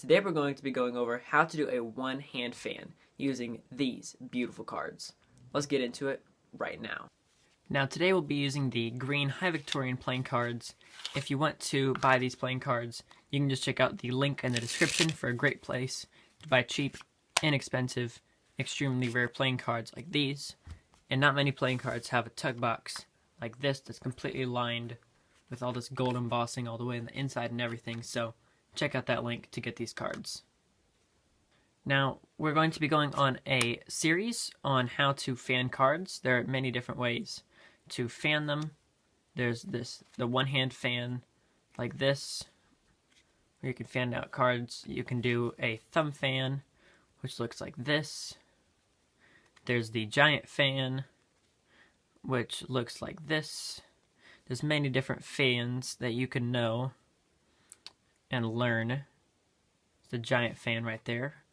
Today we're going to be going over how to do a one-hand fan using these beautiful cards. Let's get into it right now. Now today we'll be using the green High Victorian playing cards. If you want to buy these playing cards, you can just check out the link in the description for a great place to buy cheap, inexpensive, extremely rare playing cards like these. And not many playing cards have a tug box like this that's completely lined with all this gold embossing all the way on the inside and everything, so check out that link to get these cards. Now, we're going to be going on a series on how to fan cards. There are many different ways to fan them. There's the one-hand fan like this, where you can fan out cards. You can do a thumb fan, which looks like this. There's the giant fan, which looks like this. There's many different fans that you can know and learn. The giant fan right there.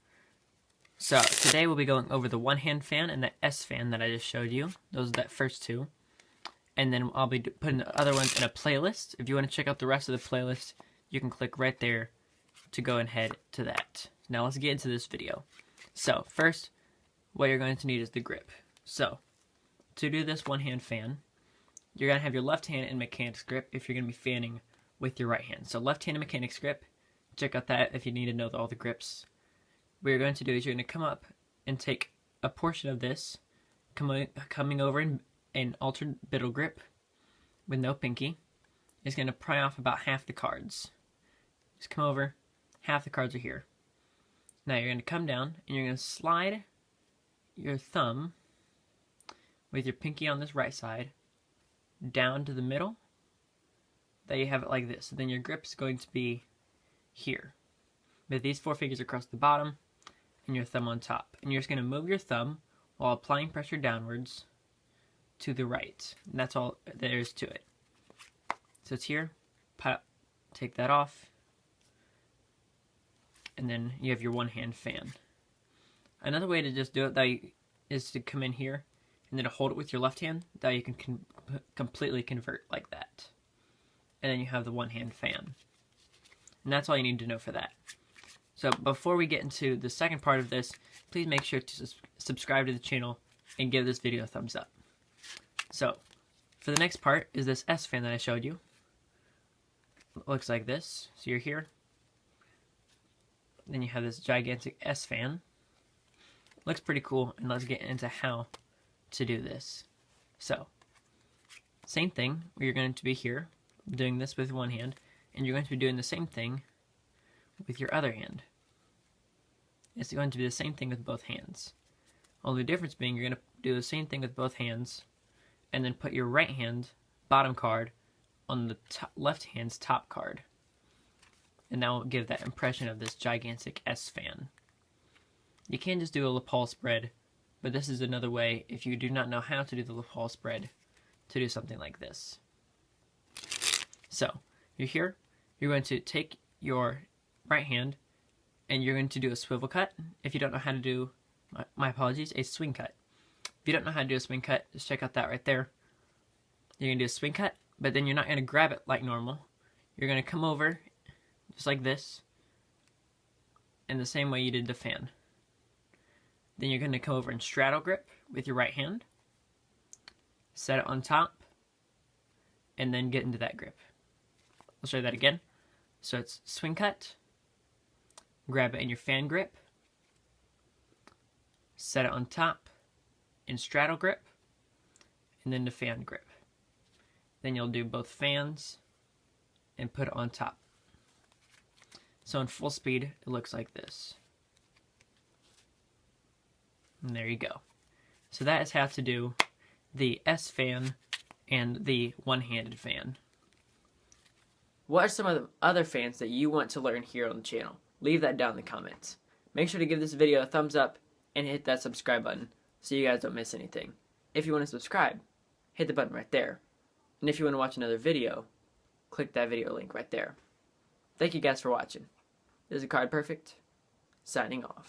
So today we'll be going over the one-hand fan and the S fan that I just showed you. Those are that first two. And then I'll be putting the other ones in a playlist. If you want to check out the rest of the playlist, you can click right there to go and head to that. Now let's get into this video. So first, what you're going to need is the grip. So to do this one-hand fan, you're going to have your left hand in mechanics grip if you're going to be fanning with your right hand. So left hand in mechanics grip, check out that if you need to know all the grips. What you're going to do is you're going to come up and take a portion of this, coming over in an altered biddle grip with no pinky. It's going to pry off about half the cards. Just come over, half the cards are here. Now you're going to come down and you're going to slide your thumb with your pinky on this right side down to the middle. There you have it like this. So then your grip is going to be here, with these four fingers across the bottom and your thumb on top. And you're just going to move your thumb while applying pressure downwards to the right. And that's all there is to it. So it's here, pop, take that off, and then you have your one-hand fan. Another way to just do it is to come in here and then to hold it with your left hand. That you can completely convert like that. And then you have the one-hand fan. And that's all you need to know for that. So before we get into the second part of this, please make sure to subscribe to the channel and give this video a thumbs up. So for the next part is this S fan that I showed you. It looks like this. So you're here. Then you have this gigantic S fan. Looks pretty cool, and let's get into how to do this. So same thing, you're going to be here doing this with one hand, and you're going to be doing the same thing with your other hand. It's going to be the same thing with both hands. Only difference being you're going to do the same thing with both hands and then put your right hand bottom card on the left hand's top card. And that will give that impression of this gigantic S fan. You can just do a lapel spread, but this is another way if you do not know how to do the lapel spread to do something like this. So you're here, you're going to take your right hand and you're going to do a swivel cut. If you don't know how to do, my apologies, a swing cut. If you don't know how to do a swing cut, just check out that right there. You're going to do a swing cut, but then you're not going to grab it like normal. You're going to come over just like this in the same way you did the fan. Then you're going to come over and straddle grip with your right hand, set it on top, and then get into that grip. I'll show you that again. So it's swing cut, grab it in your fan grip, set it on top, and straddle grip, and then the fan grip. Then you'll do both fans and put it on top. So in full speed, it looks like this. And there you go. So that is how to do the S fan and the one-handed fan. What are some of the other fans that you want to learn here on the channel? Leave that down in the comments. Make sure to give this video a thumbs up and hit that subscribe button so you guys don't miss anything. If you want to subscribe, hit the button right there. And if you want to watch another video, click that video link right there. Thank you guys for watching. This is Card Perfect, signing off.